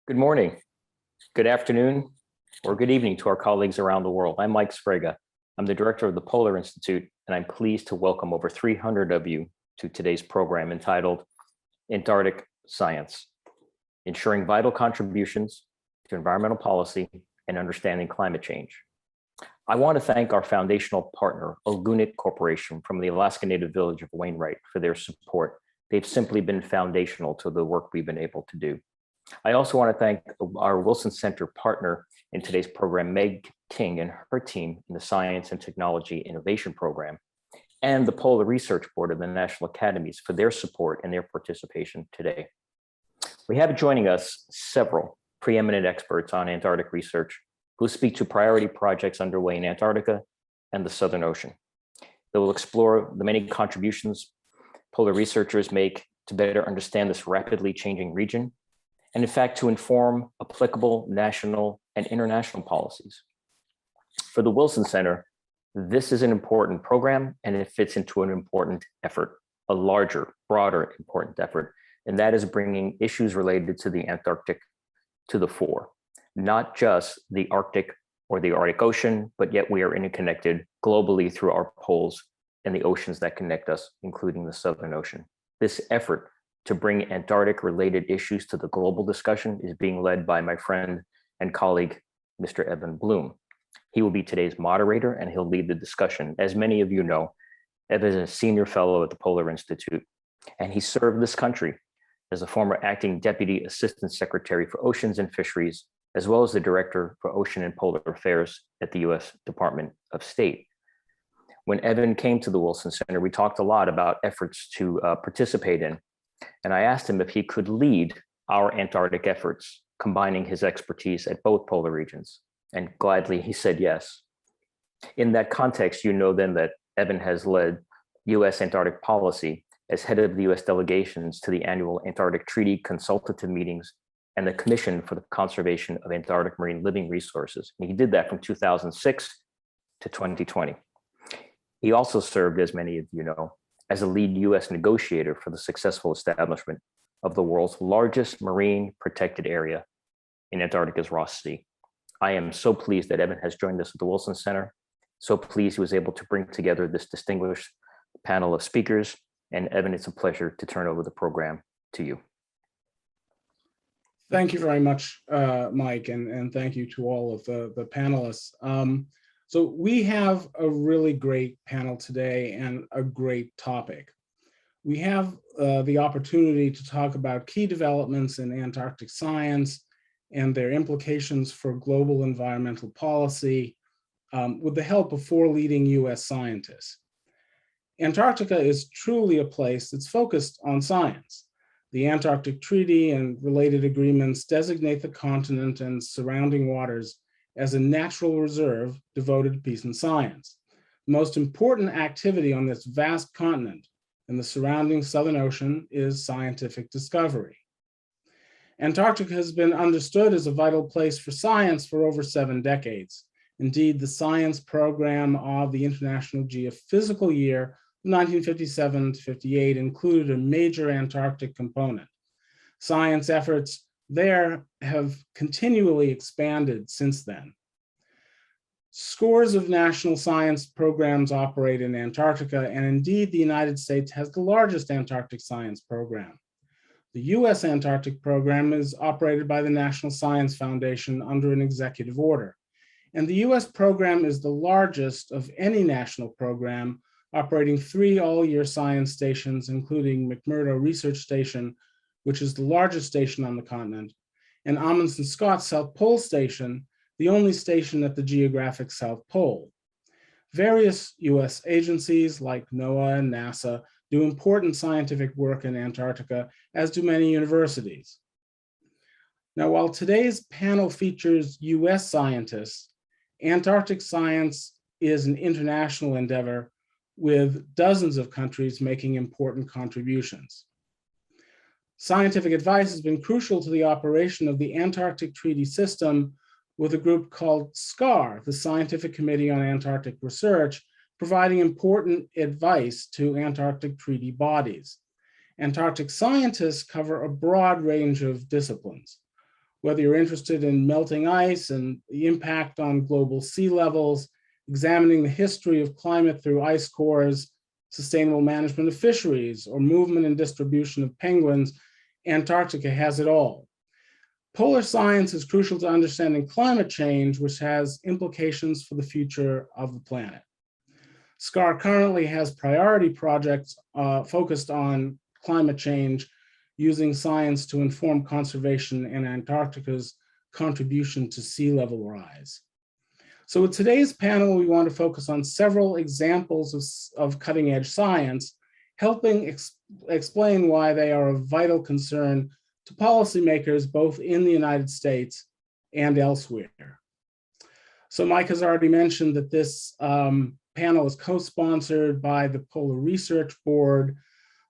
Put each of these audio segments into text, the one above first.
Good morning, good afternoon, or good evening to our colleagues around the world. I'm Mike Sprague. I'm the director of the Polar Institute, and I'm pleased to welcome over 300 of you to today's program entitled Antarctic Science, ensuring vital contributions to environmental policy and understanding climate change. I want to thank our foundational partner, Algoonit Corporation from the Alaska Native Village of Wainwright for their support. They've simply been foundational to the work we've been able to do. I also want to thank our Wilson Center partner in today's program, Meg King and her team in the Science and Technology Innovation Program, and the Polar Research Board of the National Academies for their support and their participation today. We have joining us several preeminent experts on Antarctic research who speak to priority projects underway in Antarctica and the Southern Ocean. They will explore the many contributions polar researchers make to better understand this rapidly changing region, and in fact, to inform applicable national and international policies. For the Wilson Center, this is an important program and it fits into an important effort, a larger, broader, important effort, and that is bringing issues related to the Antarctic to the fore, not just the Arctic or the Arctic Ocean, but yet we are interconnected globally through our poles and the oceans that connect us, including the Southern Ocean. This effort to bring Antarctic-related issues to the global discussion is being led by my friend and colleague, Mr. Evan Bloom. He will be today's moderator and he'll lead the discussion. As many of you know, Evan is a senior fellow at the Polar Institute, and he served this country as a former acting Deputy Assistant Secretary for Oceans and Fisheries, as well as the Director for Ocean and Polar Affairs at the US Department of State. When Evan came to the Wilson Center, we talked a lot about efforts to participate in, and I asked him if he could lead our Antarctic efforts, combining his expertise at both polar regions. And gladly, he said yes. In that context, you know then that Evan has led US Antarctic policy as head of the US delegations to the annual Antarctic Treaty consultative meetings and the Commission for the Conservation of Antarctic Marine Living Resources. And he did that from 2006 to 2020. He also served, as many of you know, as a lead US negotiator for the successful establishment of the world's largest marine protected area in Antarctica's Ross Sea. I am so pleased that Evan has joined us at the Wilson Center. So pleased he was able to bring together this distinguished panel of speakers. And Evan, it's a pleasure to turn over the program to you. Thank you very much, Mike, and thank you to all of the panelists. So we have a really great panel today and a great topic. We have the opportunity to talk about key developments in Antarctic science and their implications for global environmental policy with the help of 4 leading US scientists. Antarctica is truly a place that's focused on science. The Antarctic Treaty and related agreements designate the continent and surrounding waters as a natural reserve devoted to peace and science. The most important activity on this vast continent and the surrounding Southern Ocean is scientific discovery. Antarctica has been understood as a vital place for science for over 7 decades. Indeed, the science program of the International Geophysical Year 1957 to 58 included a major Antarctic component. Science efforts there have continually expanded since then. Scores of national science programs operate in Antarctica, and indeed the United States has the largest Antarctic science program. The US Antarctic program is operated by the National Science Foundation under an executive order. And the US program is the largest of any national program, operating 3 all-year science stations, including McMurdo Research Station, which is the largest station on the continent, and Amundsen Scott South Pole Station, the only station at the geographic South Pole. Various US agencies like NOAA and NASA do important scientific work in Antarctica, as do many universities. Now, while today's panel features US scientists, Antarctic science is an international endeavor with dozens of countries making important contributions. Scientific advice has been crucial to the operation of the Antarctic Treaty System with a group called SCAR, the Scientific Committee on Antarctic Research, providing important advice to Antarctic treaty bodies. Antarctic scientists cover a broad range of disciplines. whether you're interested in melting ice and the impact on global sea levels, examining the history of climate through ice cores, sustainable management of fisheries, or movement and distribution of penguins, Antarctica has it all. Polar science is crucial to understanding climate change, which has implications for the future of the planet. SCAR currently has priority projects focused on climate change, using science to inform conservation and Antarctica's contribution to sea level rise. So with today's panel, we want to focus on several examples of cutting-edge science, helping explain why they are of vital concern to policymakers both in the United States and elsewhere. So Mike has already mentioned that this panel is co-sponsored by the Polar Research Board,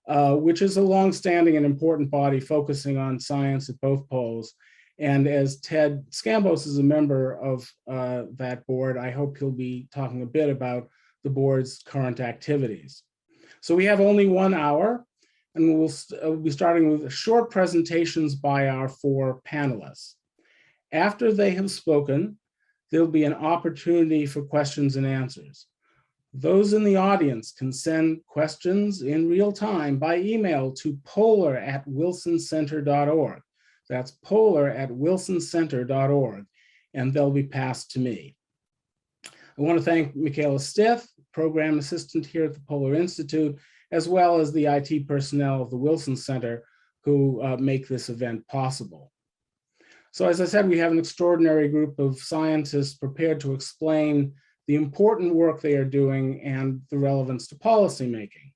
which is a longstanding and important body focusing on science at both poles. And as Ted Scambos is a member of that board, I hope he'll be talking a bit about the board's current activities. So we have only 1 hour, and we'll be starting with short presentations by our 4 panelists. After they have spoken, there'll be an opportunity for questions and answers. Those in the audience can send questions in real time by email to polar@wilsoncenter.org. That's polar@wilsoncenter.org, and they'll be passed to me. I want to thank Michaela Stith, program assistant here at the Polar Institute, as well as the IT personnel of the Wilson Center who make this event possible. So as I said, we have an extraordinary group of scientists prepared to explain the important work they are doing and the relevance to policymaking.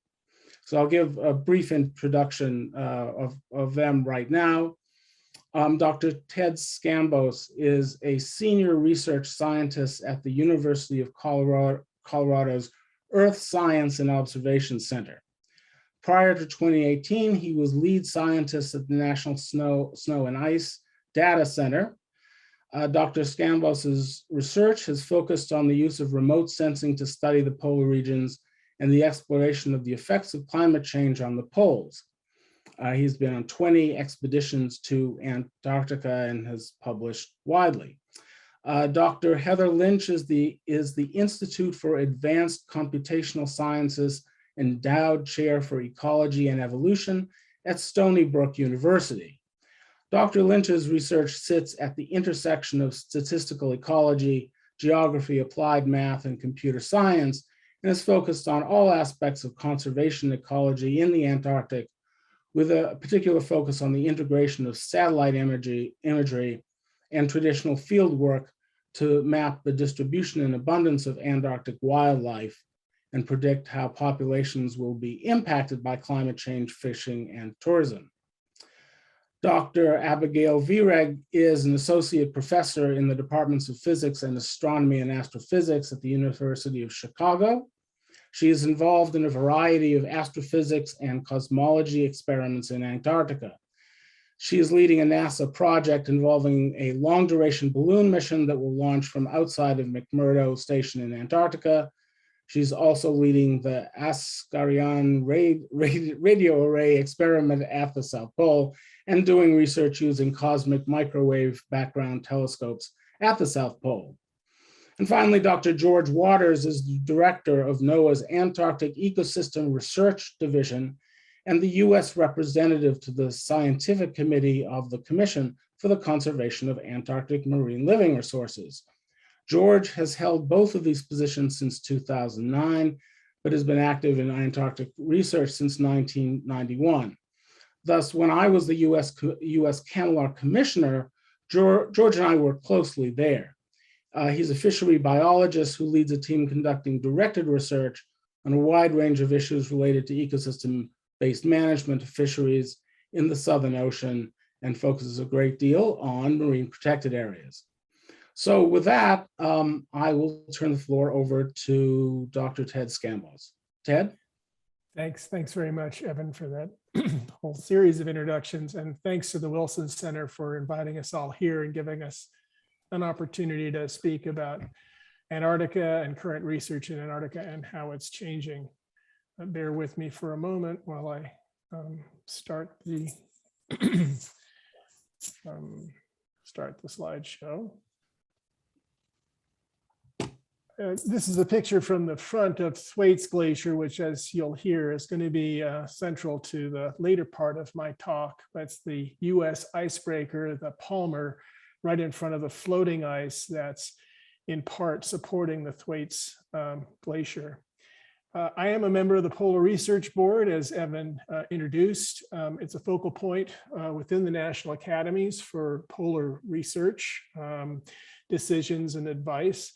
So I'll give a brief introduction of them right now. Dr. Ted Scambos is a senior research scientist at the University of Colorado's Earth Science and Observation Center. Prior to 2018, he was lead scientist at the National Snow and Ice Data Center. Dr. Scambos's research has focused on the use of remote sensing to study the polar regions and the exploration of the effects of climate change on the poles. He's been on 20 expeditions to Antarctica and has published widely. Dr. Heather Lynch is the Institute for Advanced Computational Sciences Endowed Chair for Ecology and Evolution at Stony Brook University. Dr. Lynch's research sits at the intersection of statistical ecology, geography, applied math, and computer science, and is focused on all aspects of conservation ecology in the Antarctic, with a particular focus on the integration of satellite imagery and traditional field work to map the distribution and abundance of Antarctic wildlife and predict how populations will be impacted by climate change, fishing, and tourism. Dr. Abigail Vireg is an associate professor in the departments of physics and astronomy and astrophysics at the University of Chicago. She is involved in a variety of astrophysics and cosmology experiments in Antarctica. She is leading a NASA project involving a long-duration balloon mission that will launch from outside of McMurdo Station in Antarctica. She's also leading the Ascarian radio array experiment at the South Pole and doing research using cosmic microwave background telescopes at the South Pole. And finally, Dr. George Waters is the director of NOAA's Antarctic Ecosystem Research Division and the US representative to the Scientific Committee of the Commission for the Conservation of Antarctic Marine Living Resources. George has held both of these positions since 2009, but has been active in Antarctic research since 1991. Thus, when I was the US CANLAR Commissioner, George and I worked closely there. He's a fishery biologist who leads a team conducting directed research on a wide range of issues related to ecosystem-based management of fisheries in the Southern Ocean and focuses a great deal on marine protected areas. So with that, I will turn the floor over to Dr. Ted Scambos. Ted? Thanks very much, Evan, for that whole series of introductions. And thanks to the Wilson Center for inviting us all here and giving us an opportunity to speak about Antarctica and current research in Antarctica and how it's changing. Bear with me for a moment while I start the start the slideshow. This is a picture from the front of Thwaites Glacier, which, as you'll hear, is going to be central to the later part of my talk. That's the US icebreaker, the Palmer, right in front of the floating ice that's in part supporting the Thwaites Glacier. I am a member of the Polar Research Board, as Evan introduced. It's a focal point within the National Academies for polar research, decisions and advice.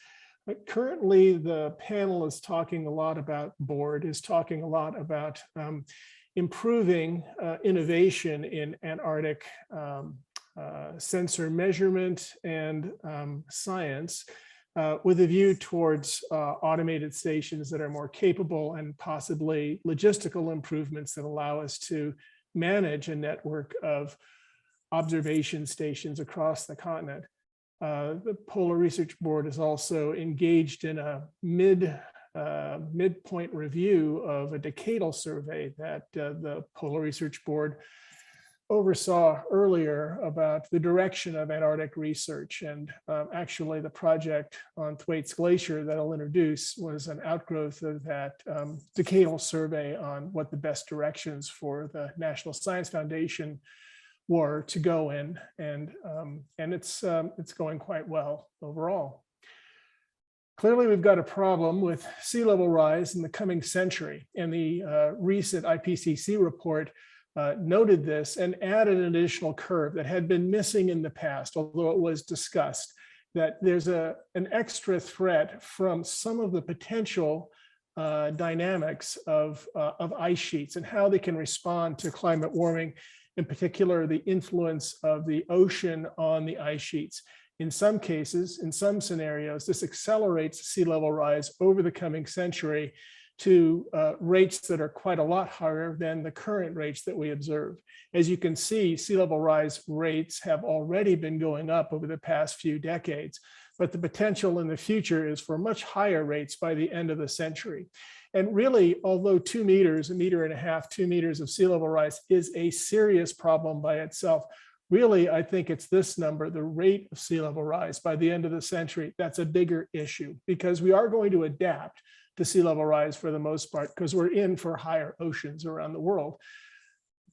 But currently, the panel is talking a lot about improving innovation in Antarctic sensor measurement and science, with a view towards automated stations that are more capable and possibly logistical improvements that allow us to manage a network of observation stations across the continent. The Polar Research Board is also engaged in a midpoint review of a decadal survey that the Polar Research Board oversaw earlier about the direction of Antarctic research. And actually the project on Thwaites Glacier that I'll introduce was an outgrowth of that decadal survey on what the best directions for the National Science Foundation were to go in, and it's going quite well overall. Clearly, we've got a problem with sea level rise in the coming century, and the recent IPCC report noted this and added an additional curve that had been missing in the past, although it was discussed, that there's an extra threat from some of the potential dynamics of ice sheets and how they can respond to climate warming, in particular, the influence of the ocean on the ice sheets. In some cases, in some scenarios, this accelerates sea level rise over the coming century to rates that are quite a lot higher than the current rates that we observe. As you can see, sea level rise rates have already been going up over the past few decades, but the potential in the future is for much higher rates by the end of the century. And really, although 2 meters, 1.5 meters, 2 meters of sea level rise is a serious problem by itself, really, I think it's this number, the rate of sea level rise by the end of the century, that's a bigger issue, because we are going to adapt to sea level rise for the most part, because we're in for higher oceans around the world.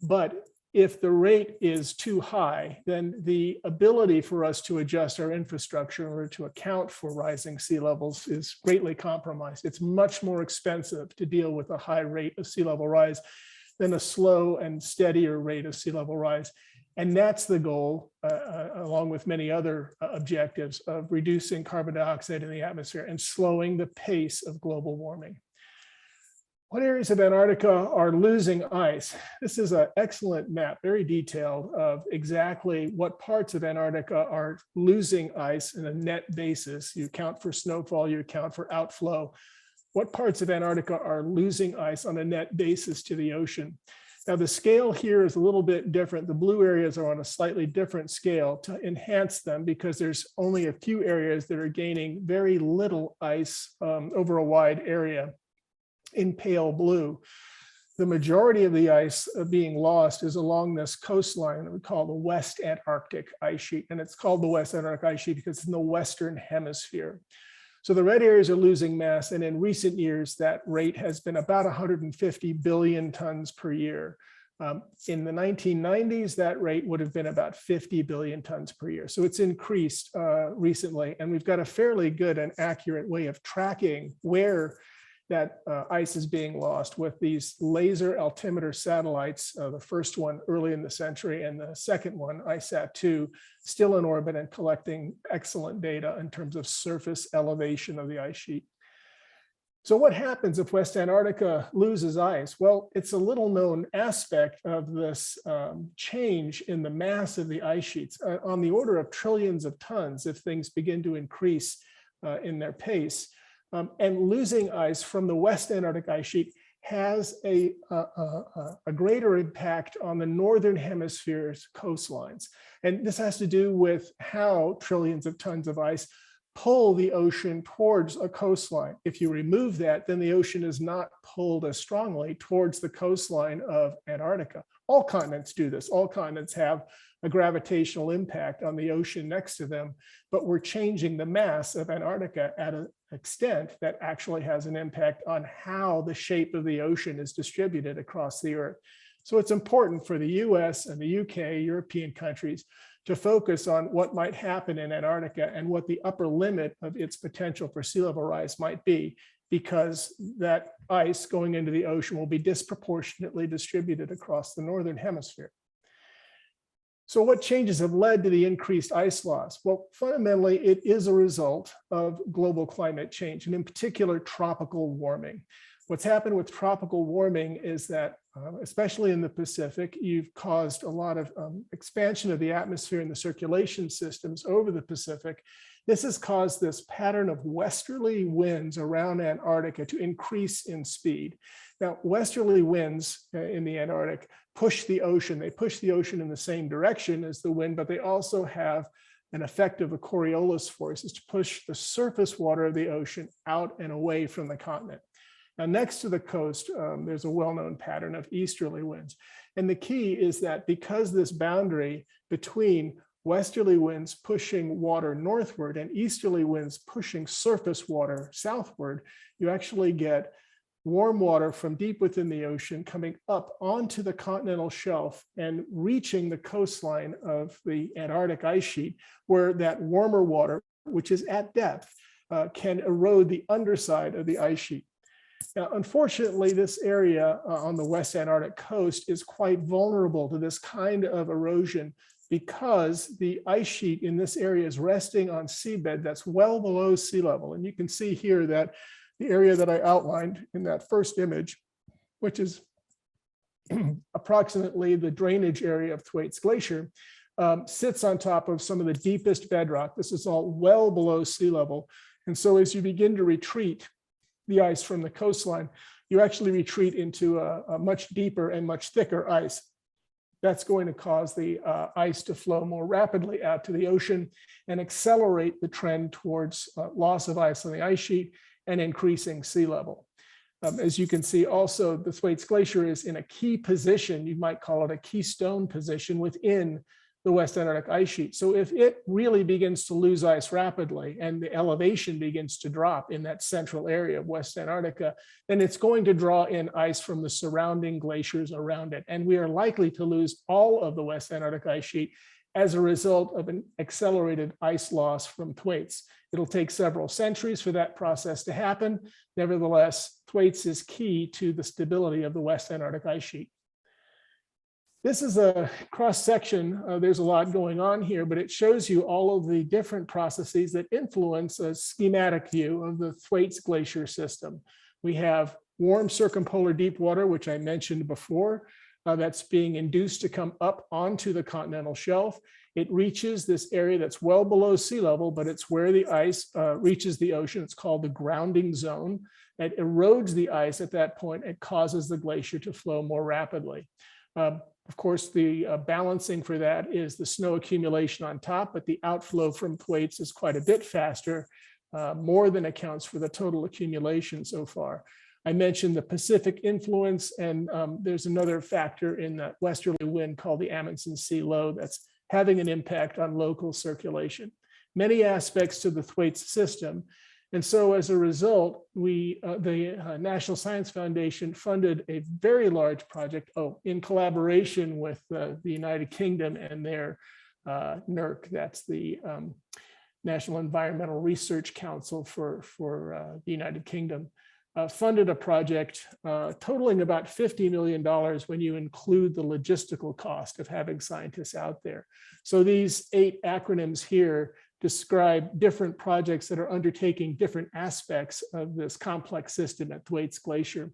But if the rate is too high, then the ability for us to adjust our infrastructure in order to account for rising sea levels is greatly compromised. It's much more expensive to deal with a high rate of sea level rise than a slow and steadier rate of sea level rise. And that's the goal, along with many other objectives, of reducing carbon dioxide in the atmosphere and slowing the pace of global warming. What areas of Antarctica are losing ice? This is an excellent map, very detailed, of exactly what parts of Antarctica are losing ice in a net basis. You account for snowfall, you account for outflow. What parts of Antarctica are losing ice on a net basis to the ocean? Now, the scale here is a little bit different. The blue areas are on a slightly different scale to enhance them, because there's only a few areas that are gaining very little ice over a wide area. In pale blue, the majority of the ice being lost is along this coastline that we call the West Antarctic ice sheet. And it's called the West Antarctic ice sheet because it's in the Western Hemisphere. So the red areas are losing mass. And in recent years, that rate has been about 150 billion tons per year. In the 1990s, that rate would have been about 50 billion tons per year. So it's increased recently. And we've got a fairly good and accurate way of tracking where that ice is being lost with these laser altimeter satellites, the first one early in the century, and the second one, ISAT-2, still in orbit and collecting excellent data in terms of surface elevation of the ice sheet. So what happens if West Antarctica loses ice? Well, it's a little known aspect of this change in the mass of the ice sheets, on the order of trillions of tons if things begin to increase in their pace. And losing ice from the West Antarctic ice sheet has a greater impact on the Northern Hemisphere's coastlines. And this has to do with how trillions of tons of ice pull the ocean towards a coastline. If you remove that, then the ocean is not pulled as strongly towards the coastline of Antarctica. all continents do this. All continents have a gravitational impact on the ocean next to them, but we're changing the mass of Antarctica at an extent that actually has an impact on how the shape of the ocean is distributed across the Earth. So it's important for the US and the UK, European countries, to focus on what might happen in Antarctica and what the upper limit of its potential for sea level rise might be, because that ice going into the ocean will be disproportionately distributed across the northern hemisphere. So what changes have led to the increased ice loss? Well, fundamentally, it is a result of global climate change, and in particular, tropical warming. What's happened with tropical warming is that, especially in the Pacific, you've caused a lot of expansion of the atmosphere and the circulation systems over the Pacific. This has caused this pattern of westerly winds around Antarctica to increase in speed. Now, westerly winds in the Antarctic push the ocean. They push the ocean in the same direction as the wind, but they also have an effect of a Coriolis force, is to push the surface water of the ocean out and away from the continent. Now, next to the coast, there's a well-known pattern of easterly winds. And the key is that because this boundary between westerly winds pushing water northward and easterly winds pushing surface water southward, you actually get warm water from deep within the ocean coming up onto the continental shelf and reaching the coastline of the Antarctic ice sheet, where that warmer water, which is at depth, can erode the underside of the ice sheet. Now, unfortunately, this area on the West Antarctic coast is quite vulnerable to this kind of erosion because the ice sheet in this area is resting on seabed that's well below sea level. And you can see here that the area that I outlined in that first image, which is approximately the drainage area of Thwaites Glacier, sits on top of some of the deepest bedrock. This is all well below sea level. And so as you begin to retreat the ice from the coastline, you actually retreat into a much deeper and much thicker ice. That's going to cause the ice to flow more rapidly out to the ocean and accelerate the trend towards loss of ice on the ice sheet and increasing sea level. As you can see also, the Thwaites Glacier is in a key position, you might call it a keystone position within the West Antarctic ice sheet. So if it really begins to lose ice rapidly and the elevation begins to drop in that central area of West Antarctica, then it's going to draw in ice from the surrounding glaciers around it. And we are likely to lose all of the West Antarctic ice sheet as a result of an accelerated ice loss from Thwaites. It'll take several centuries for that process to happen. Nevertheless, Thwaites is key to the stability of the West Antarctic ice sheet. This is a cross section. There's a lot going on here, but it shows you all of the different processes that influence a schematic view of the Thwaites Glacier system. We have warm circumpolar deep water, which I mentioned before, that's being induced to come up onto the continental shelf. It reaches this area that's well below sea level, but it's where the ice reaches the ocean. It's called the grounding zone. It erodes the ice at that point. It causes the glacier to flow more rapidly. Of course, the balancing for that is the snow accumulation on top, but the outflow from Thwaites is quite a bit faster, more than accounts for the total accumulation so far. I mentioned the Pacific influence, and there's another factor in that westerly wind called the Amundsen Sea Low that's having an impact on local circulation. Many aspects to the Thwaites system. And so as a result, the National Science Foundation funded a very large project in collaboration with the United Kingdom and their NERC, that's the National Environmental Research Council for the United Kingdom, funded a project totaling about $50 million when you include the logistical cost of having scientists out there. So these 8 acronyms here describe different projects that are undertaking different aspects of this complex system at Thwaites Glacier.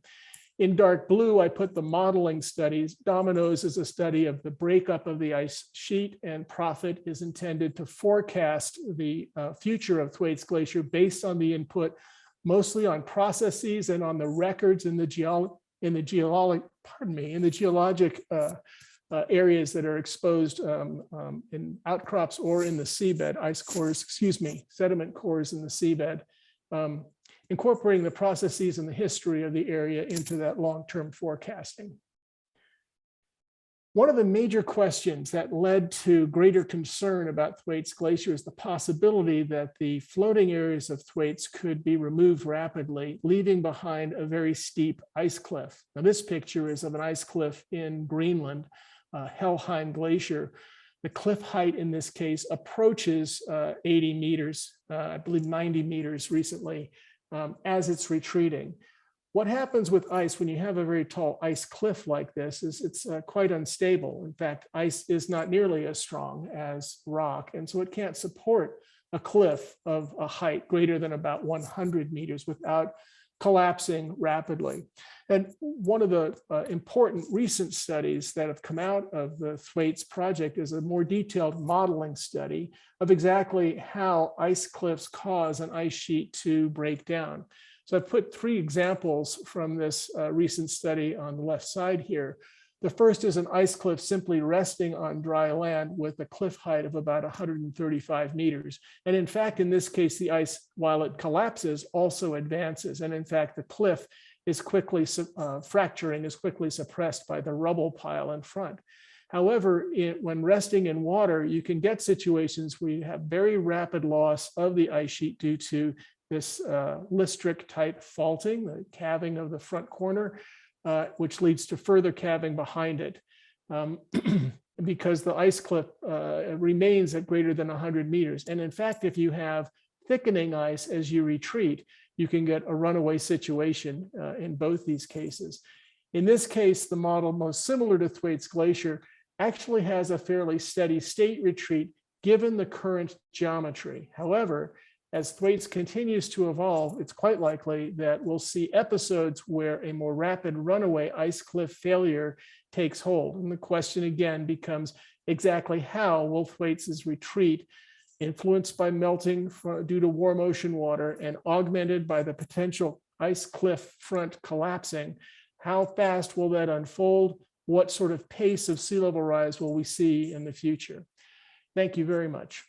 In dark blue, I put the modeling studies. Dominoes is a study of the breakup of the ice sheet, and Prophet is intended to forecast the future of Thwaites Glacier based on the input, mostly on processes and on the records in the geologic areas that are exposed in outcrops or in the seabed, ice cores, sediment cores in the seabed, incorporating the processes and the history of the area into that long-term forecasting. One of the major questions that led to greater concern about Thwaites Glacier is the possibility that the floating areas of Thwaites could be removed rapidly, leaving behind a very steep ice cliff. Now, this picture is of an ice cliff in Greenland, Helheim Glacier. The cliff height in this case approaches 80 meters, I believe 90 meters recently, as it's retreating. What happens with ice when you have a very tall ice cliff like this is it's quite unstable. In fact, ice is not nearly as strong as rock, and so it can't support a cliff of a height greater than about 100 meters without collapsing rapidly. And one of the important recent studies that have come out of the Thwaites project is a more detailed modeling study of exactly how ice cliffs cause an ice sheet to break down. So I put 3 examples from this recent study on the left side here. The first is an ice cliff simply resting on dry land with a cliff height of about 135 meters. And in fact, in this case, the ice, while it collapses, also advances. And in fact, the cliff is quickly fracturing, is quickly suppressed by the rubble pile in front. However, when resting in water, you can get situations where you have very rapid loss of the ice sheet due to this listric type faulting, the calving of the front corner, which leads to further calving behind it. Because the ice cliff remains at greater than 100 meters. And in fact, if you have thickening ice as you retreat, you can get a runaway situation in both these cases. In this case, the model most similar to Thwaites Glacier actually has a fairly steady state retreat given the current geometry. However, as Thwaites continues to evolve, it's quite likely that we'll see episodes where a more rapid runaway ice cliff failure takes hold. And the question again becomes exactly how will Thwaites' retreat, influenced by melting due to warm ocean water and augmented by the potential ice cliff front collapsing, how fast will that unfold? What sort of pace of sea level rise will we see in the future? Thank you very much.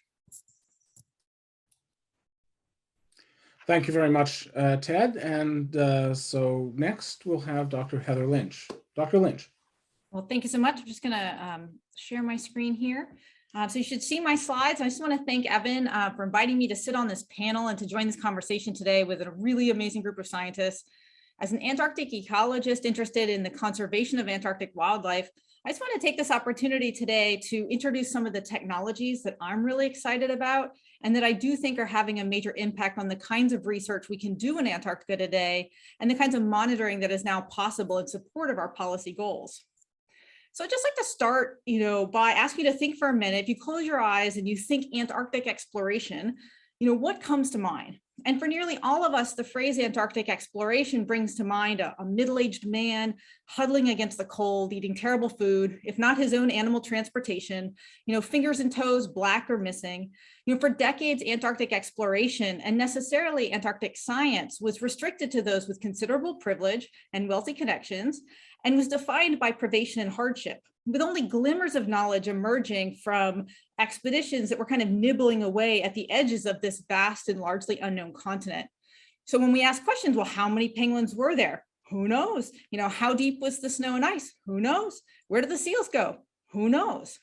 Thank you very much, Ted. And so next we'll have Dr. Heather Lynch. Dr. Lynch. Well, thank you so much. I'm just going to share my screen here. So you should see my slides. I just want to thank Evan for inviting me to sit on this panel and to join this conversation today with a really amazing group of scientists. As an Antarctic ecologist interested in the conservation of Antarctic wildlife, I just want to take this opportunity today to introduce some of the technologies that I'm really excited about and that I do think are having a major impact on the kinds of research we can do in Antarctica today and the kinds of monitoring that is now possible in support of our policy goals. So I'd just like to start, by asking you to think for a minute. If you close your eyes and you think Antarctic exploration, what comes to mind? And for nearly all of us, the phrase Antarctic exploration brings to mind a middle-aged man huddling against the cold, eating terrible food, if not his own animal transportation, fingers and toes black or missing. For decades, Antarctic exploration and necessarily Antarctic science was restricted to those with considerable privilege and wealthy connections, and was defined by privation and hardship, with only glimmers of knowledge emerging from expeditions that were kind of nibbling away at the edges of this vast and largely unknown continent. So when we ask questions, well, how many penguins were there? Who knows? How deep was the snow and ice? Who knows? Where did the seals go? Who knows?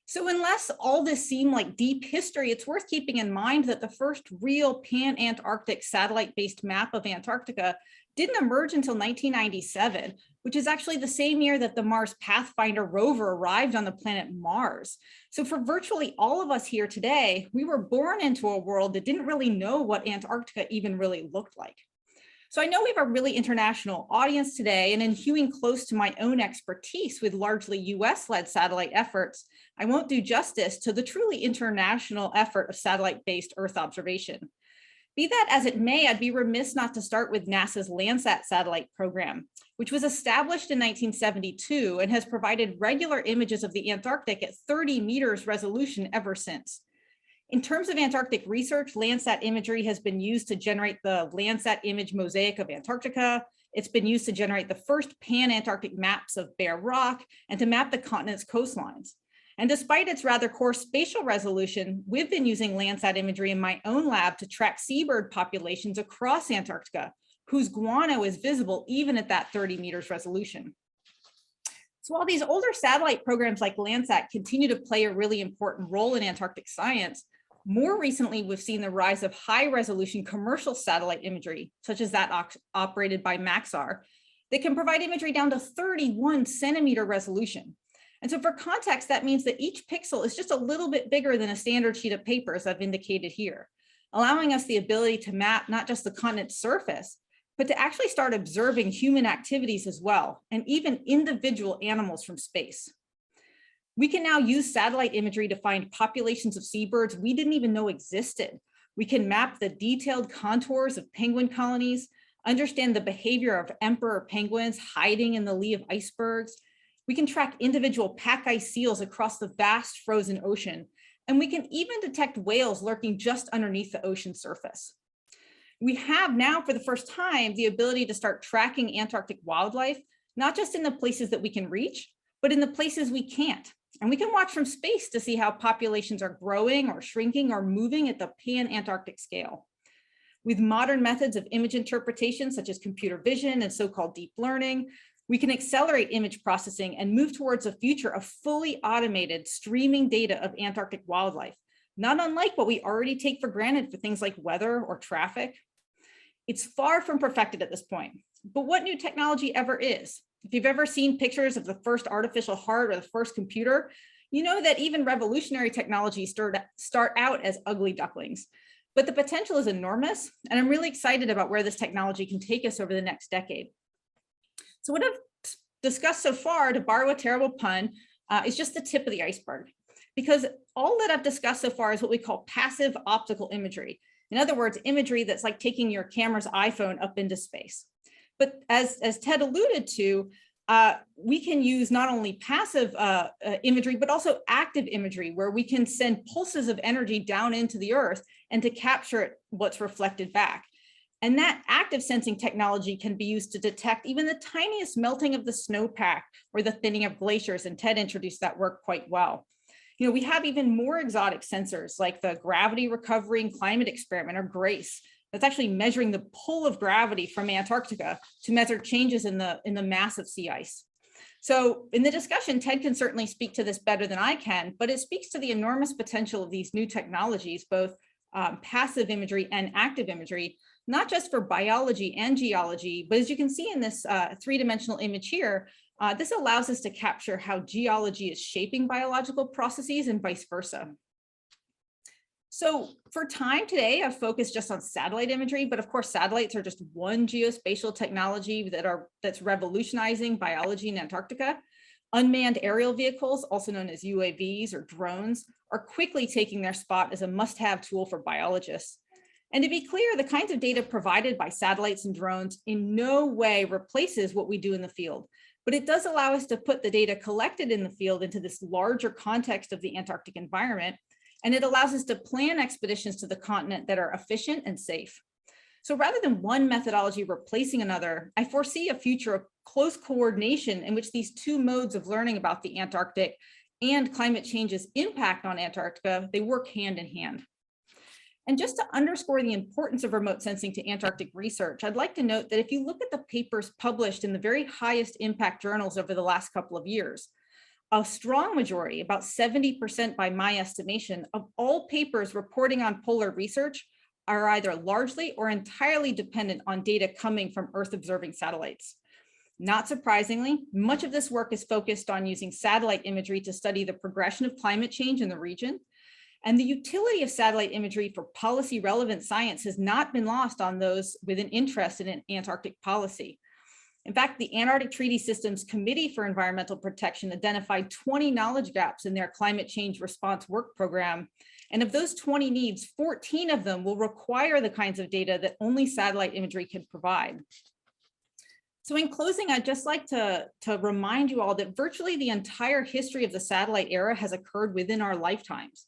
So unless all this seemed like deep history, it's worth keeping in mind that the first real pan-Antarctic satellite-based map of Antarctica didn't emerge until 1997, which is actually the same year that the Mars Pathfinder rover arrived on the planet Mars. So for virtually all of us here today, we were born into a world that didn't really know what Antarctica even really looked like. So I know we have a really international audience today, and in hewing close to my own expertise with largely US-led satellite efforts, I won't do justice to the truly international effort of satellite-based Earth observation. Be that as it may, I'd be remiss not to start with NASA's Landsat satellite program, which was established in 1972 and has provided regular images of the Antarctic at 30 meters resolution ever since. In terms of Antarctic research, Landsat imagery has been used to generate the Landsat image mosaic of Antarctica. It's been used to generate the first pan-Antarctic maps of bare rock and to map the continent's coastlines. And despite its rather coarse spatial resolution, we've been using Landsat imagery in my own lab to track seabird populations across Antarctica, whose guano is visible even at that 30 meters resolution. So while these older satellite programs like Landsat continue to play a really important role in Antarctic science, more recently, we've seen the rise of high-resolution commercial satellite imagery, such as that operated by Maxar, that can provide imagery down to 31 centimeter resolution. And so for context, that means that each pixel is just a little bit bigger than a standard sheet of paper, as I've indicated here, allowing us the ability to map not just the continent's surface, but to actually start observing human activities as well, and even individual animals from space. We can now use satellite imagery to find populations of seabirds we didn't even know existed. We can map the detailed contours of penguin colonies, understand the behavior of emperor penguins hiding in the lee of icebergs. We can track individual pack ice seals across the vast frozen ocean, and we can even detect whales lurking just underneath the ocean surface. We have now, for the first time, the ability to start tracking Antarctic wildlife, not just in the places that we can reach, but in the places we can't. And we can watch from space to see how populations are growing or shrinking or moving at the pan-Antarctic scale. With modern methods of image interpretation, such as computer vision and so-called deep learning, we can accelerate image processing and move towards a future of fully automated streaming data of Antarctic wildlife, not unlike what we already take for granted for things like weather or traffic. It's far from perfected at this point, but what new technology ever is? If you've ever seen pictures of the first artificial heart or the first computer, you know that even revolutionary technologies start out as ugly ducklings. But the potential is enormous, and I'm really excited about where this technology can take us over the next decade. So what I've discussed so far, to borrow a terrible pun, is just the tip of the iceberg, because all that I've discussed so far is what we call passive optical imagery. In other words, imagery that's like taking your camera's iPhone up into space. But as Ted alluded to, we can use not only passive imagery, but also active imagery, where we can send pulses of energy down into the Earth and to capture what's reflected back. And that active sensing technology can be used to detect even the tiniest melting of the snowpack or the thinning of glaciers, and Ted introduced that work quite well. You know, we have even more exotic sensors like the Gravity Recovery and Climate Experiment, or GRACE, that's actually measuring the pull of gravity from Antarctica to measure changes in the mass of sea ice. So in the discussion, Ted can certainly speak to this better than I can, but it speaks to the enormous potential of these new technologies, both passive imagery and active imagery, not just for biology and geology, but as you can see in this three-dimensional image here, this allows us to capture how geology is shaping biological processes and vice versa. So for time today, I've focused just on satellite imagery, but of course, satellites are just one geospatial technology that's revolutionizing biology in Antarctica. Unmanned aerial vehicles, also known as UAVs or drones, are quickly taking their spot as a must-have tool for biologists. And to be clear, the kinds of data provided by satellites and drones in no way replaces what we do in the field, but it does allow us to put the data collected in the field into this larger context of the Antarctic environment. And it allows us to plan expeditions to the continent that are efficient and safe. So rather than one methodology replacing another, I foresee a future of close coordination in which these two modes of learning about the Antarctic and climate change's impact on Antarctica, they work hand in hand. And just to underscore the importance of remote sensing to Antarctic research, I'd like to note that if you look at the papers published in the very highest impact journals over the last couple of years, a strong majority, about 70% by my estimation, of all papers reporting on polar research are either largely or entirely dependent on data coming from Earth observing satellites. Not surprisingly, much of this work is focused on using satellite imagery to study the progression of climate change in the region. And the utility of satellite imagery for policy relevant science has not been lost on those with an interest in Antarctic policy. In fact, the Antarctic Treaty Systems Committee for Environmental Protection identified 20 knowledge gaps in their climate change response work program. And of those 20 needs, 14 of them will require the kinds of data that only satellite imagery can provide. So in closing, I'd just like to remind you all that virtually the entire history of the satellite era has occurred within our lifetimes.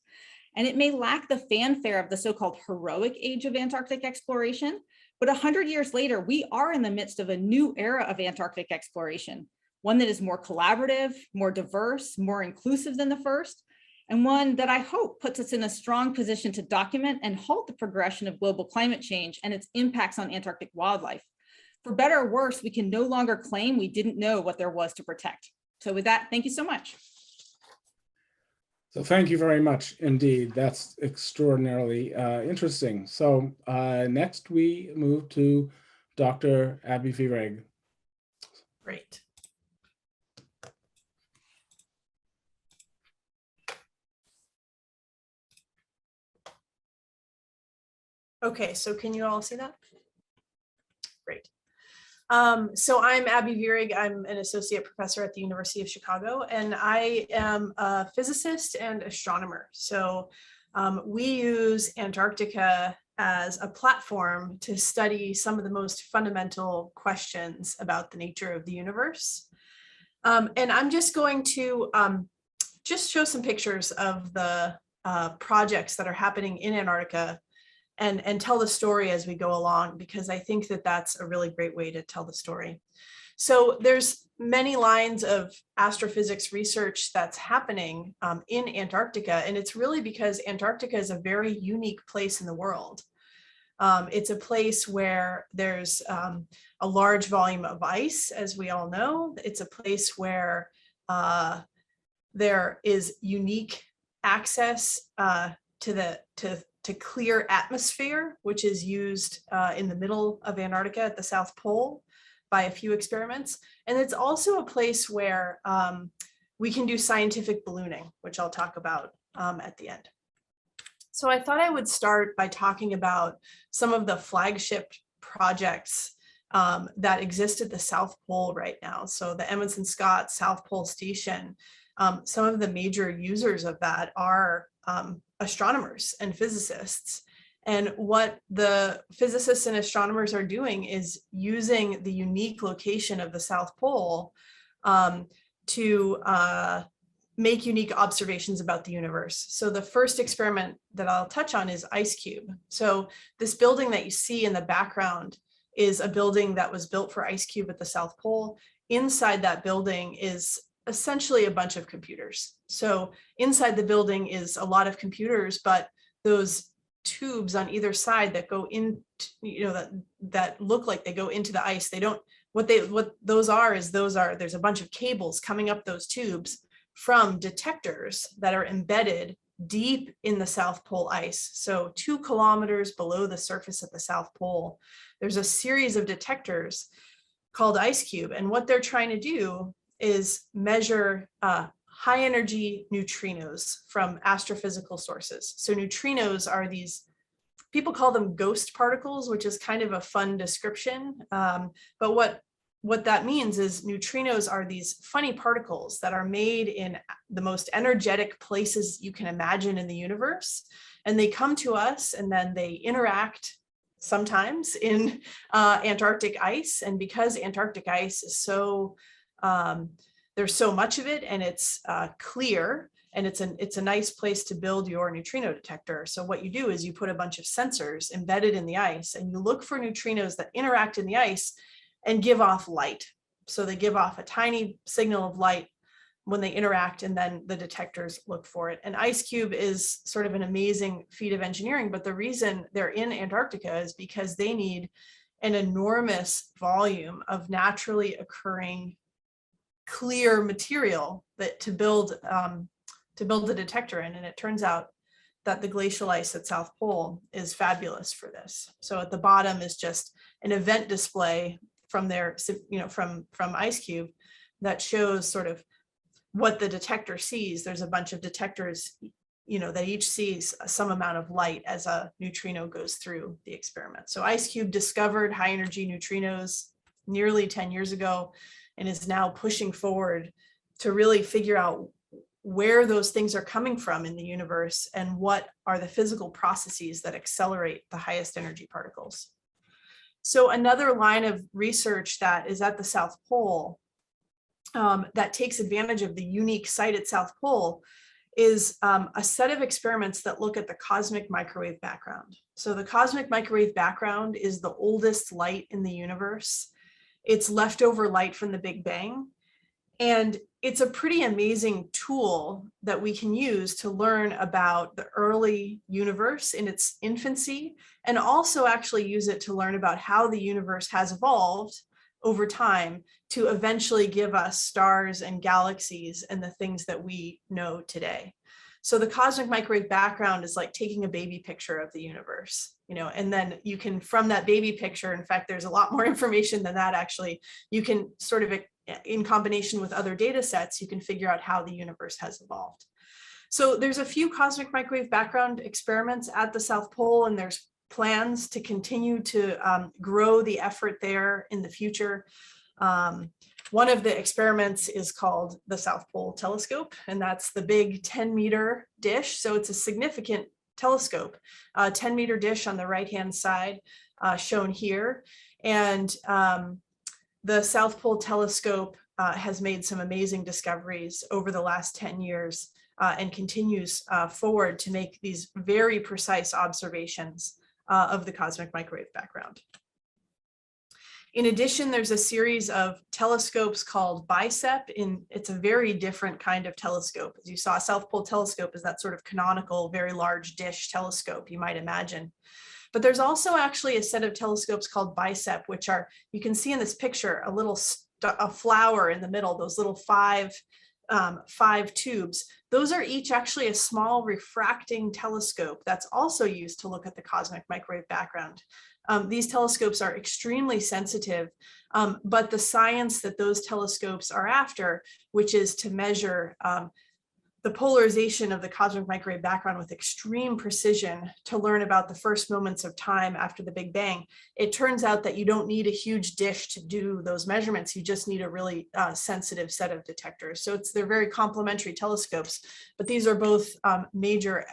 And it may lack the fanfare of the so-called heroic age of Antarctic exploration, but 100 years later, we are in the midst of a new era of Antarctic exploration, one that is more collaborative, more diverse, more inclusive than the first, and one that I hope puts us in a strong position to document and halt the progression of global climate change and its impacts on Antarctic wildlife. For better or worse, we can no longer claim we didn't know what there was to protect. So with that, thank you so much. So thank you very much indeed. That's extraordinarily interesting. So next we move to Dr. Abby Vireg. Great. Okay, so can you all see that? Great. So I'm Abby Vireg. I'm an associate professor at the University of Chicago, and I am a physicist and astronomer. So we use Antarctica as a platform to study some of the most fundamental questions about the nature of the universe. And I'm just going to just show some pictures of the projects that are happening in Antarctica and tell the story as we go along, because I think that that's a really great way to tell the story. So there's many lines of astrophysics research that's happening in Antarctica, and it's really because Antarctica is a very unique place in the world. It's a place where there's a large volume of ice, as we all know. It's a place where there is unique access to clear atmosphere, which is used in the middle of Antarctica at the South Pole by a few experiments. And it's also a place where we can do scientific ballooning, which I'll talk about at the end. So I thought I would start by talking about some of the flagship projects that exist at the South Pole right now. So the Amundsen Scott South Pole Station, some of the major users of that are astronomers and physicists. And what the physicists and astronomers are doing is using the unique location of the South Pole to make unique observations about the universe. So the first experiment that I'll touch on is IceCube. So this building that you see in the background is a building that was built for IceCube at the South Pole. Inside that building is essentially a bunch of computers. So inside the building is a lot of computers, but those tubes on either side that go in, that look like they go into the ice, they don't, there's a bunch of cables coming up those tubes from detectors that are embedded deep in the South Pole ice. So 2 kilometers below the surface of the South Pole, there's a series of detectors called IceCube. And what they're trying to do is measure high energy neutrinos from astrophysical sources. So neutrinos are these, people call them ghost particles, which is kind of a fun description. But what that means is neutrinos are these funny particles that are made in the most energetic places you can imagine in the universe. And they come to us and then they interact sometimes in Antarctic ice. And because Antarctic ice is so, there's so much of it and it's clear, and it's a nice place to build your neutrino detector. So what you do is you put a bunch of sensors embedded in the ice and you look for neutrinos that interact in the ice and give off light. So they give off a tiny signal of light when they interact, and then the detectors look for it. And IceCube is sort of an amazing feat of engineering, but the reason they're in Antarctica is because they need an enormous volume of naturally occurring clear material that to build the detector in. And it turns out that the glacial ice at South Pole is fabulous for this. So at the bottom is just an event display from their, from IceCube that shows sort of what the detector sees. There's a bunch of detectors, that each sees some amount of light as a neutrino goes through the experiment. So IceCube discovered high energy neutrinos nearly 10 years ago and is now pushing forward to really figure out where those things are coming from in the universe and what are the physical processes that accelerate the highest energy particles. So another line of research that is at the South Pole that takes advantage of the unique site at South Pole is a set of experiments that look at the cosmic microwave background. So the cosmic microwave background is the oldest light in the universe. It's leftover light from the Big Bang. And it's a pretty amazing tool that we can use to learn about the early universe in its infancy, and also actually use it to learn about how the universe has evolved over time to eventually give us stars and galaxies and the things that we know today. So the cosmic microwave background is like taking a baby picture of the universe, you know, and then you can, from that baby picture, in fact, there's a lot more information than that actually, you can sort of, in combination with other data sets, you can figure out how the universe has evolved. So there's a few cosmic microwave background experiments at the South Pole, and there's plans to continue to grow the effort there in the future. One of the experiments is called the South Pole Telescope, and that's the big 10-meter dish. So it's a significant telescope, 10-meter dish on the right-hand side shown here. And the South Pole Telescope has made some amazing discoveries over the last 10 years and continues forward to make these very precise observations of the cosmic microwave background. In addition, there's a series of telescopes called BICEP. It's a very different kind of telescope. As you saw, South Pole Telescope is that sort of canonical, very large dish telescope you might imagine. But there's also actually a set of telescopes called BICEP, which are, you can see in this picture, a flower in the middle, those little five tubes. Those are each actually a small refracting telescope that's also used to look at the cosmic microwave background. These telescopes are extremely sensitive, but the science that those telescopes are after, which is to measure the polarization of the cosmic microwave background with extreme precision to learn about the first moments of time after the Big Bang, it turns out that you don't need a huge dish to do those measurements. You just need a really sensitive set of detectors. So they're very complementary telescopes, but these are both major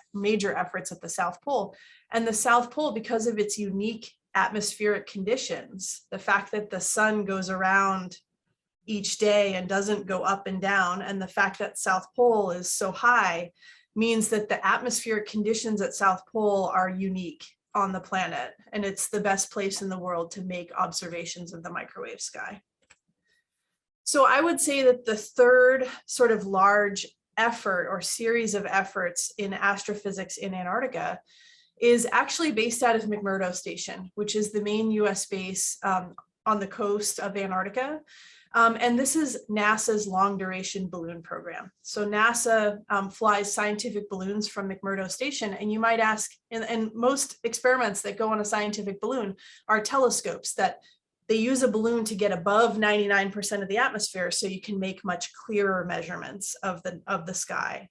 efforts at the South Pole. And the South Pole, because of its unique atmospheric conditions, the fact that the sun goes around each day and doesn't go up and down, and the fact that South Pole is so high means that the atmospheric conditions at South Pole are unique on the planet, and it's the best place in the world to make observations of the microwave sky. So I would say that the third sort of large effort or series of efforts in astrophysics in Antarctica is actually based out of McMurdo Station, which is the main US base on the coast of Antarctica. And this is NASA's long duration balloon program. So NASA flies scientific balloons from McMurdo Station, and you might ask, and most experiments that go on a scientific balloon are telescopes that they use a balloon to get above 99% of the atmosphere so you can make much clearer measurements of the sky.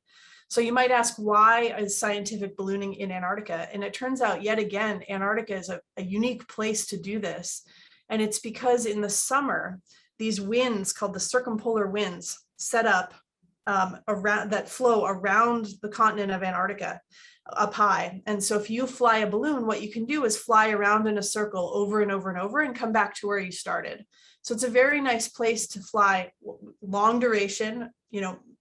So you might ask, why is scientific ballooning in Antarctica? And it turns out, yet again, Antarctica is a unique place to do this. And it's because in the summer, these winds called the circumpolar winds set up around that flow around the continent of Antarctica up high. And so if you fly a balloon, what you can do is fly around in a circle over and over and over and come back to where you started. So it's a very nice place to fly long duration,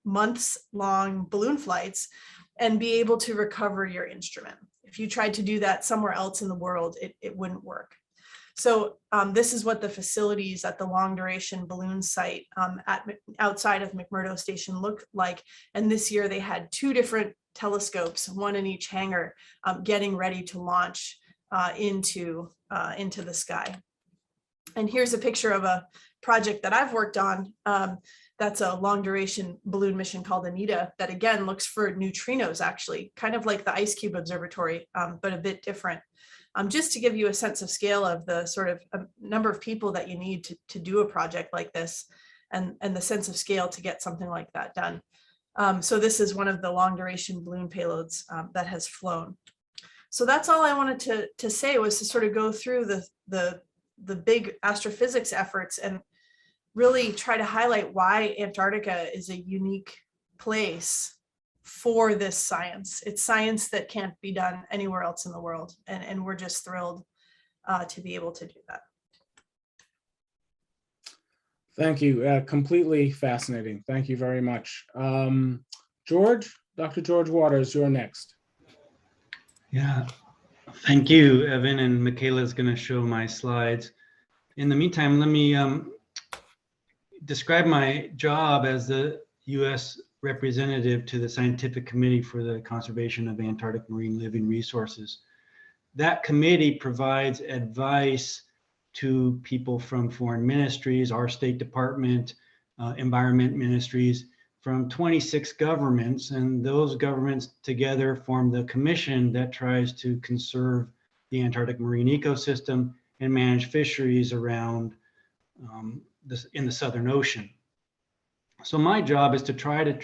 months long balloon flights and be able to recover your instrument. If you tried to do that somewhere else in the world, it wouldn't work. So this is what the facilities at the long duration balloon site outside of McMurdo Station look like. And this year they had 2 different telescopes, one in each hangar, getting ready to launch into the sky. And here's a picture of a project that I've worked on. That's a long duration balloon mission called Anita that again looks for neutrinos, actually, kind of like the IceCube Observatory, but a bit different. Just to give you a sense of scale of the sort of number of people that you need to do a project like this and the sense of scale to get something like that done. So this is one of the long duration balloon payloads that has flown. So that's all I wanted to say, was to sort of go through the big astrophysics efforts and really try to highlight why Antarctica is a unique place for this science. It's science that can't be done anywhere else in the world. And we're just thrilled to be able to do that. Thank you. Completely fascinating. Thank you very much. George, Dr. George Waters, you're next. Yeah, thank you, Evan, and Michaela is going to show my slides. In the meantime, let me describe my job as the U.S. representative to the Scientific Committee for the Conservation of Antarctic Marine Living Resources. That committee provides advice to people from foreign ministries, our State Department, environment ministries, from 26 governments, and those governments together form the commission that tries to conserve the Antarctic marine ecosystem and manage fisheries around this in the Southern Ocean. So my job is to try to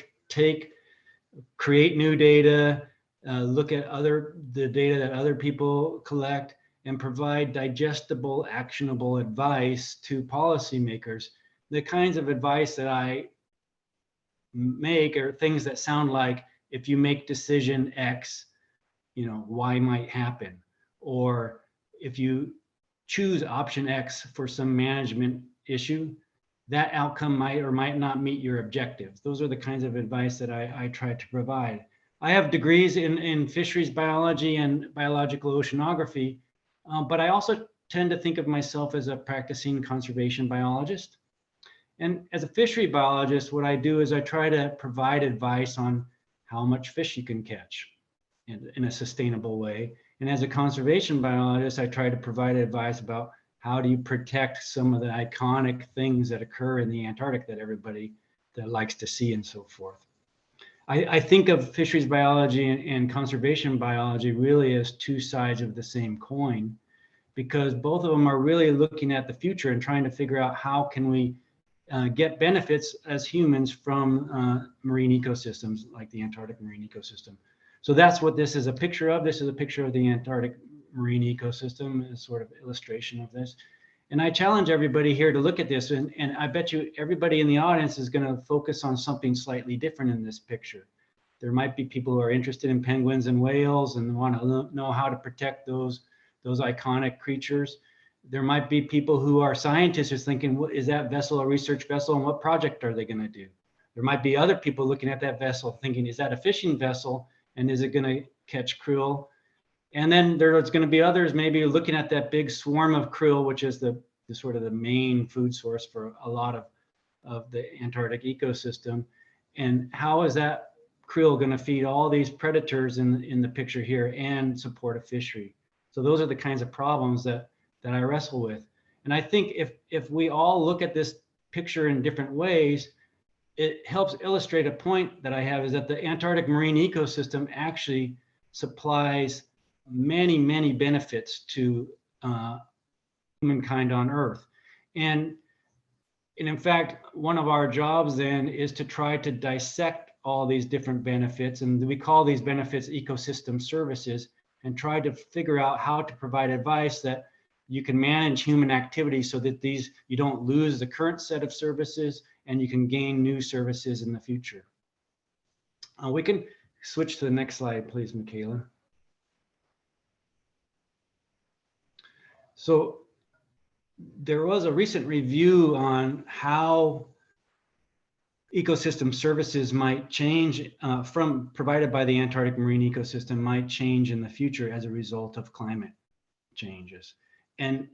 create new data, look at the data that other people collect, and provide digestible, actionable advice to policymakers. The kinds of advice that I make are things that sound like, if you make decision X, Y might happen. Or if you choose option X for some management issue, that outcome might or might not meet your objectives. Those are the kinds of advice that I try to provide. I have degrees in fisheries biology and biological oceanography, but I also tend to think of myself as a practicing conservation biologist. And as a fishery biologist, what I do is I try to provide advice on how much fish you can catch in a sustainable way. And as a conservation biologist, I try to provide advice about how do you protect some of the iconic things that occur in the Antarctic that everybody that likes to see and so forth. I think of fisheries biology and conservation biology really as two sides of the same coin, because both of them are really looking at the future and trying to figure out how can we get benefits as humans from marine ecosystems like the Antarctic marine ecosystem. So that's what this is a picture of. This is a picture of the Antarctic marine ecosystem, a sort of illustration of this. And I challenge everybody here to look at this, and I bet you everybody in the audience is going to focus on something slightly different in this picture. There might be people who are interested in penguins and whales and want to know how to protect those iconic creatures. There might be people who are scientists who's thinking, what is that vessel a research vessel and what project are they going to do? There might be other people looking at that vessel thinking, is that a fishing vessel and is it going to catch krill? And then there's going to be others maybe looking at that big swarm of krill, which is the sort of the main food source for a lot of the Antarctic ecosystem. And how is that krill going to feed all these predators in the picture here and support a fishery? So those are the kinds of problems that I wrestle with. And I think if we all look at this picture in different ways, it helps illustrate a point that I have, is that the Antarctic marine ecosystem actually supplies many, many benefits to humankind on Earth. And in fact, one of our jobs then is to try to dissect all these different benefits, and we call these benefits ecosystem services, and try to figure out how to provide advice that you can manage human activity so that you don't lose the current set of services and you can gain new services in the future. We can switch to the next slide, please, Michaela. So there was a recent review on how ecosystem services might change from provided by the Antarctic marine ecosystem might change in the future as a result of climate changes. And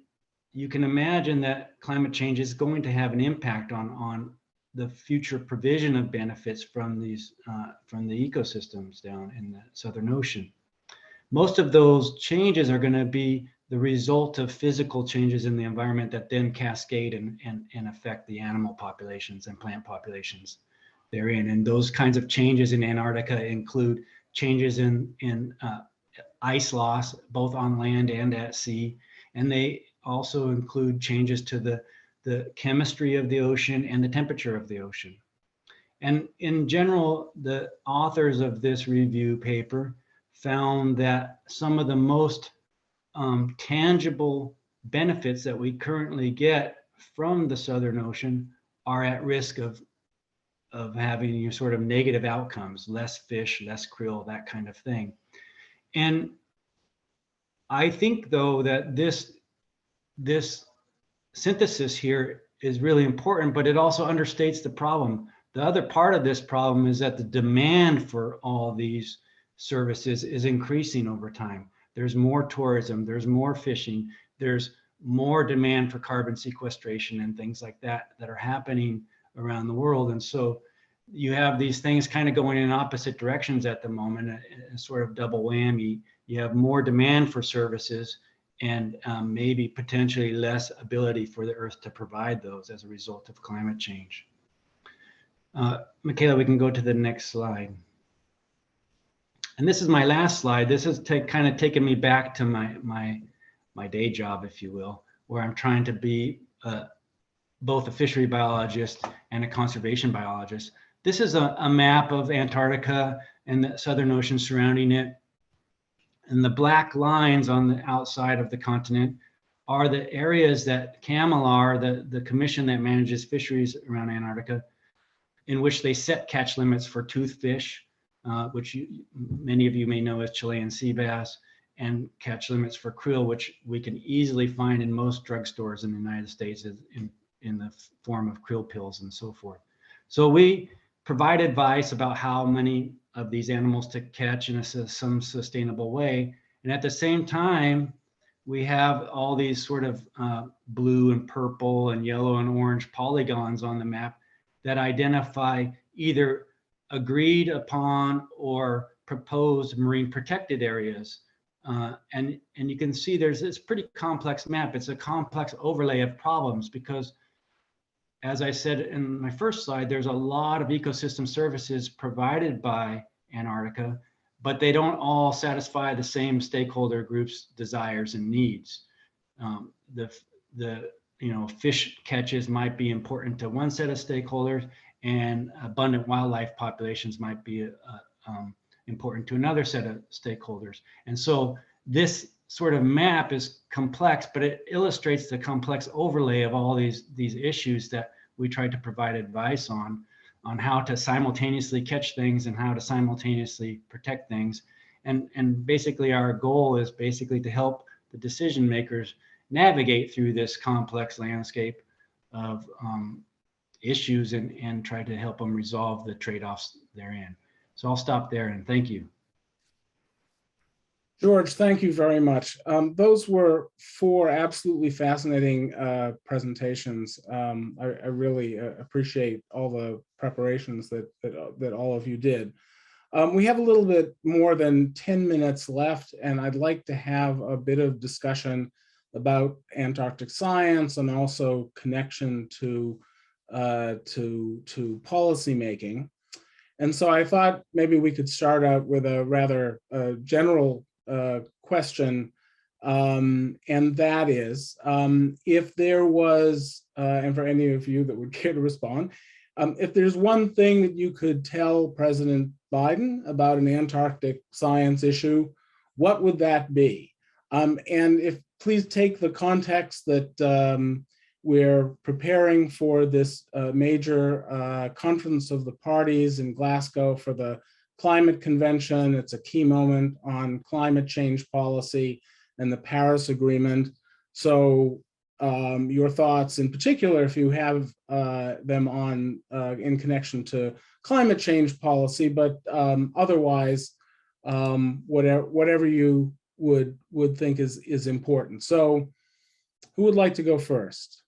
you can imagine that climate change is going to have an impact on the future provision of benefits from these from the ecosystems down in the Southern Ocean. Most of those changes are going to be the result of physical changes in the environment that then cascade and affect the animal populations and plant populations therein. And those kinds of changes in Antarctica include changes in ice loss, both on land and at sea. And they also include changes to the chemistry of the ocean and the temperature of the ocean. And in general, the authors of this review paper found that some of the most tangible benefits that we currently get from the Southern Ocean are at risk of having your sort of negative outcomes, less fish, less krill, that kind of thing. And I think, though, that this synthesis here is really important, but it also understates the problem. The other part of this problem is that the demand for all these services is increasing over time. There's more tourism, there's more fishing, there's more demand for carbon sequestration and things like that are happening around the world. And so you have these things kind of going in opposite directions at the moment, a sort of double whammy. You have more demand for services and maybe potentially less ability for the Earth to provide those as a result of climate change. Michaela, we can go to the next slide. And this is my last slide. This is kind of taking me back to my day job, if you will, where I'm trying to be both a fishery biologist and a conservation biologist. This is a map of Antarctica and the Southern Ocean surrounding it. And the black lines on the outside of the continent are the areas that CAMLR, the commission that manages fisheries around Antarctica, in which they set catch limits for toothfish, which many of you may know as Chilean sea bass, and catch limits for krill, which we can easily find in most drugstores in the United States in the form of krill pills and so forth. So we provide advice about how many of these animals to catch in some sustainable way. And at the same time, we have all these sort of blue and purple and yellow and orange polygons on the map that identify either agreed upon or proposed marine protected areas. And you can see there's this pretty complex map. It's a complex overlay of problems because, as I said in my first slide, there's a lot of ecosystem services provided by Antarctica, but they don't all satisfy the same stakeholder groups' desires and needs. Fish catches might be important to one set of stakeholders, and abundant wildlife populations might be important to another set of stakeholders. And so this sort of map is complex, but it illustrates the complex overlay of all these issues that we tried to provide advice on how to simultaneously catch things and how to simultaneously protect things. And basically our goal is basically to help the decision makers navigate through this complex landscape of issues and try to help them resolve the trade-offs therein. So I'll stop there and thank you. George, thank you very much. Those were 4 absolutely fascinating presentations. I really appreciate all the preparations that all of you did. We have a little bit more than 10 minutes left, and I'd like to have a bit of discussion about Antarctic science and also connection to policy making. And so I thought maybe we could start out with a rather general question, and that is, if there was, and for any of you that would care to respond, if there's one thing that you could tell President Biden about an Antarctic science issue, what would that be? And if please take the context that we're preparing for this major conference of the parties in Glasgow for the Climate Convention. It's a key moment on climate change policy and the Paris Agreement. So your thoughts in particular, if you have them on in connection to climate change policy, but otherwise, whatever you would think is important. So who would like to go first?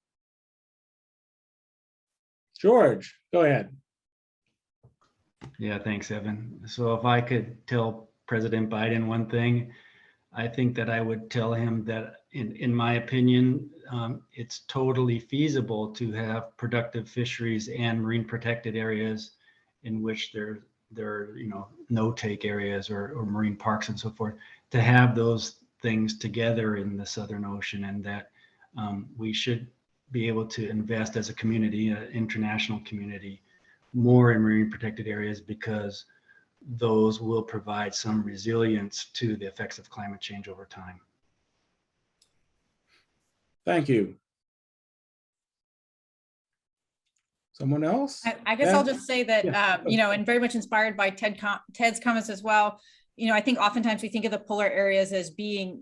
George, go ahead. Yeah, thanks, Evan. So if I could tell President Biden one thing, I think that I would tell him that in my opinion, it's totally feasible to have productive fisheries and marine protected areas in which there are no-take areas or marine parks and so forth, to have those things together in the Southern Ocean, and that we should be able to invest as a community, an international community, more in marine protected areas, because those will provide some resilience to the effects of climate change over time. Thank you. Someone else? I guess I'll just say that, and very much inspired by Ted's comments as well. I think oftentimes we think of the polar areas as being,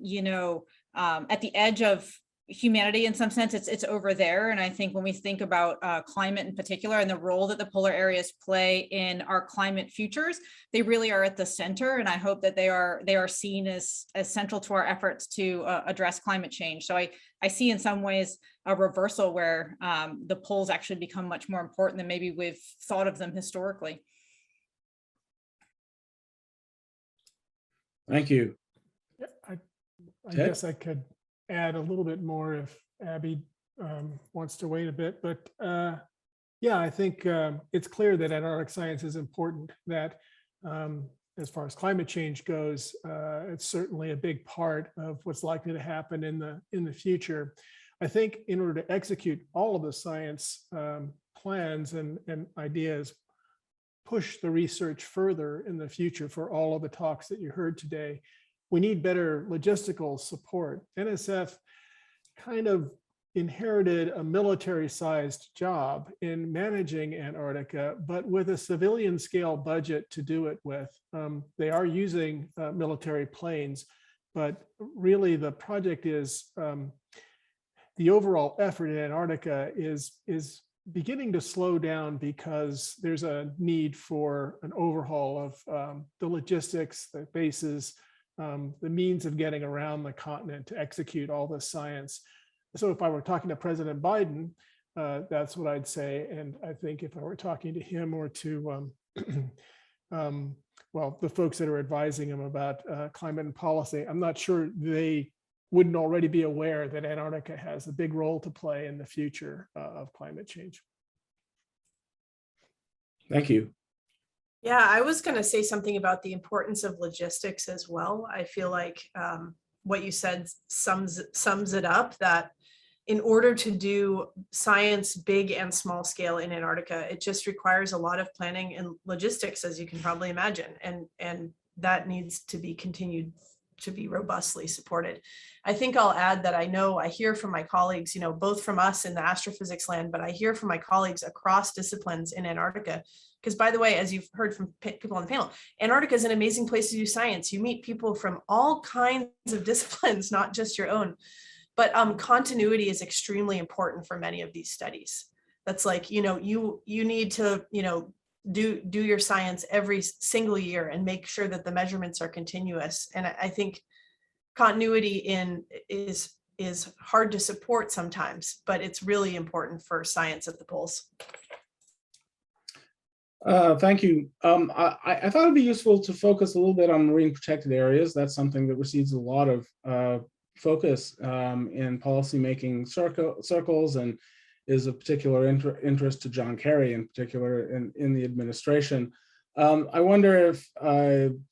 at the edge of humanity in some sense. It's over there. And I think when we think about climate in particular and the role that the polar areas play in our climate futures, they really are at the center. And I hope that they are seen as central to our efforts to address climate change. So I see in some ways a reversal where the poles actually become much more important than maybe we've thought of them historically. Thank you. I guess I could add a little bit more if Abby wants to wait a bit. But yeah, I think it's clear that Antarctic science is important, that as far as climate change goes, it's certainly a big part of what's likely to happen in the future. I think in order to execute all of the science plans and ideas, push the research further in the future for all of the talks that you heard today, we need better logistical support. NSF kind of inherited a military-sized job in managing Antarctica, but with a civilian scale budget to do it with. They are using military planes, but really the project is, the overall effort in Antarctica is beginning to slow down because there's a need for an overhaul of the logistics, the bases, the means of getting around the continent to execute all this science. So if I were talking to President Biden, that's what I'd say. And I think if I were talking to him or to, well, the folks that are advising him about climate and policy, I'm not sure they wouldn't already be aware that Antarctica has a big role to play in the future of climate change. Thank you. Yeah, I was going to say something about the importance of logistics as well. I feel like what you said sums it up, that in order to do science big and small scale in Antarctica, it just requires a lot of planning and logistics, as you can probably imagine, and that needs to be continued to be robustly supported. I think I'll add that I hear from my colleagues, both from us in the astrophysics land, but I hear from my colleagues across disciplines in Antarctica. Because by the way, as you've heard from people on the panel, Antarctica is an amazing place to do science. You meet people from all kinds of disciplines, not just your own. But continuity is extremely important for many of these studies. That's like, you need to, do your science every single year and make sure that the measurements are continuous. And I think continuity is hard to support sometimes, but it's really important for science at the poles. Thank you. I thought it'd be useful to focus a little bit on marine protected areas. That's something that receives a lot of focus in policymaking circles and is of particular interest to John Kerry in particular in the administration. I wonder if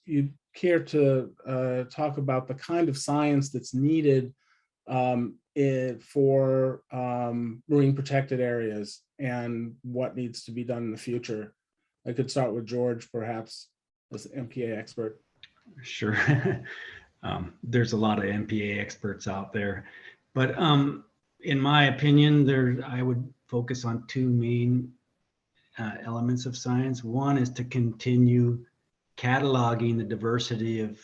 you'd care to talk about the kind of science that's needed for marine protected areas and what needs to be done in the future. I could start with George, perhaps, as an MPA expert. Sure. There's a lot of MPA experts out there, but in my opinion, I would focus on two main elements of science. One is to continue cataloging the diversity of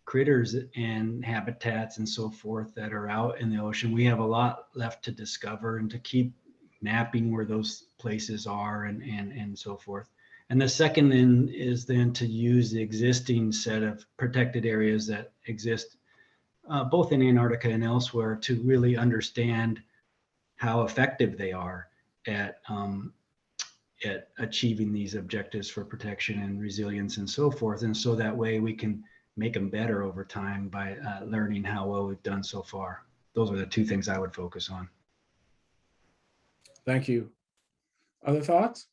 critters and habitats and so forth that are out in the ocean. We have a lot left to discover and to keep mapping where those places are and so forth. And the second then is to use the existing set of protected areas that exist both in Antarctica and elsewhere to really understand how effective they are at achieving these objectives for protection and resilience and so forth. And so that way we can make them better over time by learning how well we've done so far. Those are the two things I would focus on. Thank you. Other thoughts?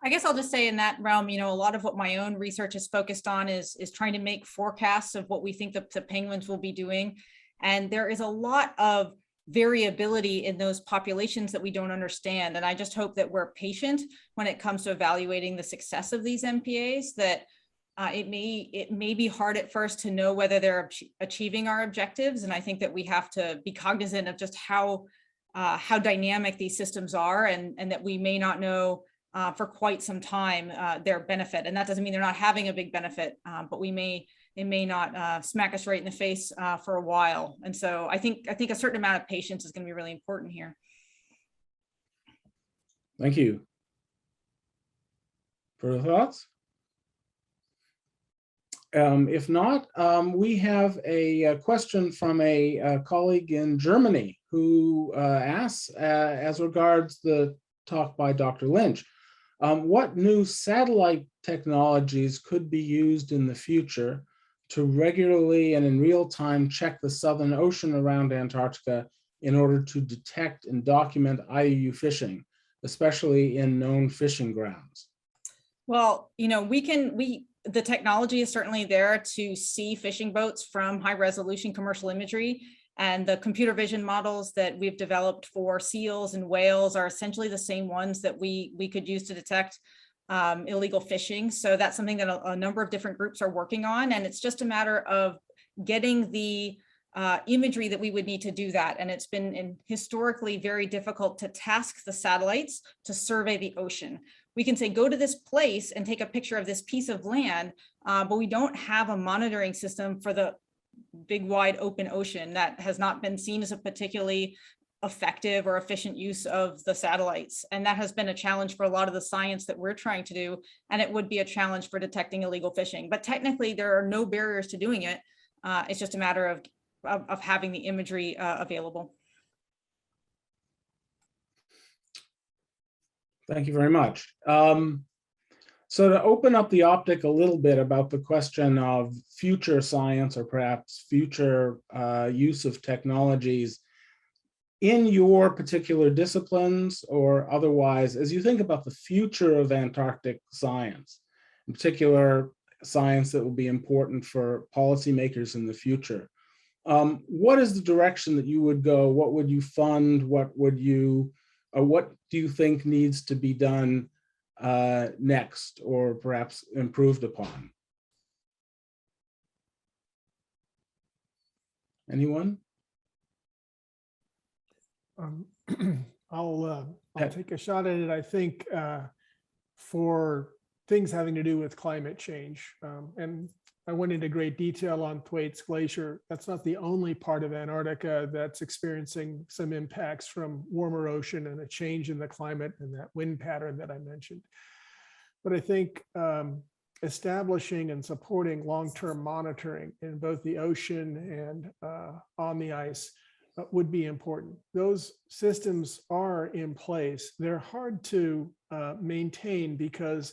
I guess I'll just say in that realm, a lot of what my own research is focused on is trying to make forecasts of what we think the penguins will be doing. And there is a lot of variability in those populations that we don't understand. And I just hope that we're patient when it comes to evaluating the success of these MPAs, that it may be hard at first to know whether they're achieving our objectives. And I think that we have to be cognizant of just how dynamic these systems are, and that we may not know for quite some time their benefit. And that doesn't mean they're not having a big benefit, but it may not smack us right in the face for a while. And so I think a certain amount of patience is going to be really important here. Thank you. Further thoughts? If not, we have a question from a colleague in Germany who asks, as regards the talk by Dr. Lynch, what new satellite technologies could be used in the future to regularly and in real time check the Southern Ocean around Antarctica in order to detect and document IUU fishing, especially in known fishing grounds? Well, the technology is certainly there to see fishing boats from high resolution commercial imagery. And the computer vision models that we've developed for seals and whales are essentially the same ones that we could use to detect illegal fishing. So that's something that a number of different groups are working on. And it's just a matter of getting the imagery that we would need to do that. And it's been historically very difficult to task the satellites to survey the ocean. We can say, go to this place and take a picture of this piece of land, but we don't have a monitoring system for the big, wide open ocean. That has not been seen as a particularly effective or efficient use of the satellites. And that has been a challenge for a lot of the science that we're trying to do. And it would be a challenge for detecting illegal fishing. But technically, there are no barriers to doing it. It's just a matter of having the imagery available. Thank you very much. So to open up the optic a little bit about the question of future science or perhaps future use of technologies in your particular disciplines or otherwise, as you think about the future of Antarctic science, in particular science that will be important for policymakers in the future, what is the direction that you would go? What would you fund? What do you think needs to be done next or perhaps improved upon? Anyone? I'll take a shot at it. I think for things having to do with climate change, and I went into great detail on Thwaites Glacier. That's not the only part of Antarctica that's experiencing some impacts from warmer ocean and a change in the climate and that wind pattern that I mentioned. But I think establishing and supporting long-term monitoring in both the ocean and on the ice would be important. Those systems are in place. They're hard to maintain because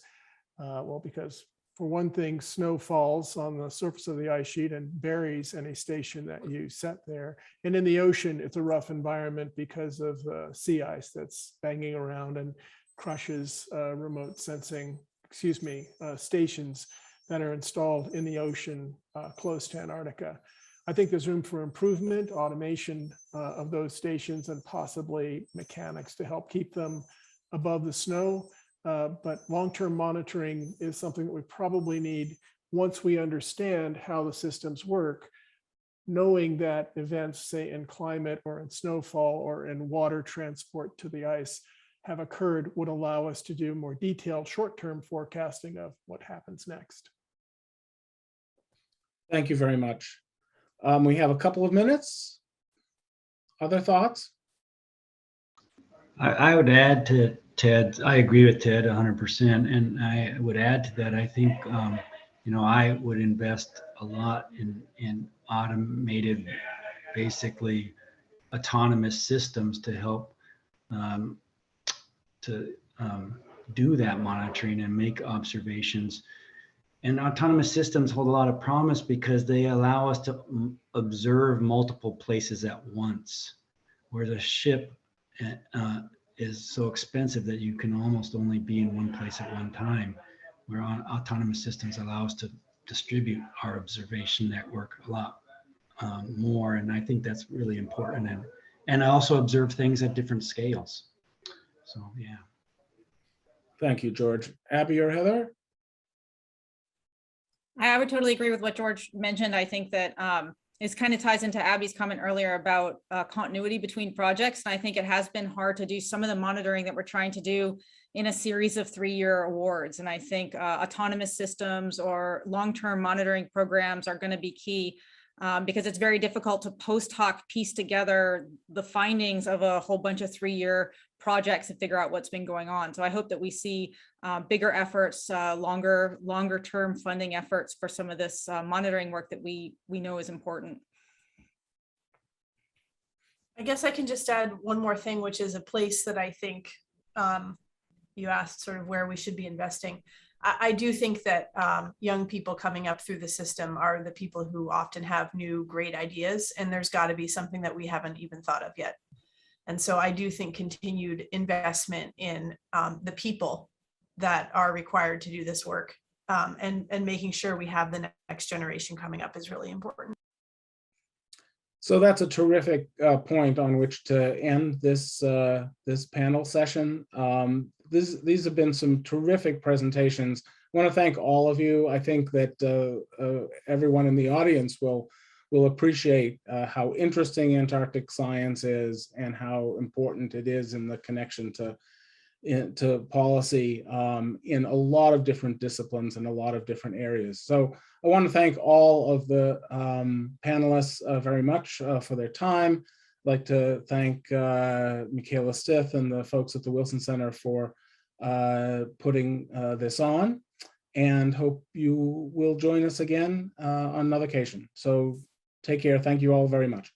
for one thing, snow falls on the surface of the ice sheet and buries any station that you set there. And in the ocean, it's a rough environment because of sea ice that's banging around and crushes remote sensing, stations that are installed in the ocean close to Antarctica. I think there's room for improvement, automation of those stations, and possibly mechanics to help keep them above the snow. But long-term monitoring is something that we probably need once we understand how the systems work, knowing that events, say in climate or in snowfall or in water transport to the ice have occurred, would allow us to do more detailed short-term forecasting of what happens next. Thank you very much. We have a couple of minutes. Other thoughts? I would add to Ted, I agree with Ted 100%. And I would add to that, I think, I would invest a lot in automated, basically autonomous systems to help do that monitoring and make observations. And autonomous systems hold a lot of promise because they allow us to observe multiple places at once, where the ship is so expensive that you can almost only be in one place at one time, where autonomous systems allow us to distribute our observation network a lot more. And I think that's really important. And I also observe things at different scales. So, yeah. Thank you, George. Abby or Heather? I would totally agree with what George mentioned. I think that this kind of ties into Abby's comment earlier about continuity between projects. And I think it has been hard to do some of the monitoring that we're trying to do in a series of 3-year awards. And I think autonomous systems or long-term monitoring programs are going to be key because it's very difficult to post hoc piece together the findings of a whole bunch of 3-year projects and figure out what's been going on. So I hope that we see bigger efforts, longer term funding efforts for some of this monitoring work that we know is important. I guess I can just add one more thing, which is a place that I think you asked sort of where we should be investing. I do think that young people coming up through the system are the people who often have new great ideas, and there's got to be something that we haven't even thought of yet. And so I do think continued investment in the people that are required to do this work and making sure we have the next generation coming up is really important. So that's a terrific point on which to end this this panel session. These have been some terrific presentations. I want to thank all of you. I think that everyone in the audience will appreciate how interesting Antarctic science is and how important it is in the connection to policy in a lot of different disciplines and a lot of different areas. So I want to thank all of the panelists very much for their time. I'd like to thank Michaela Stith and the folks at the Wilson Center for putting this on, and hope you will join us again on another occasion. So take care. Thank you all very much.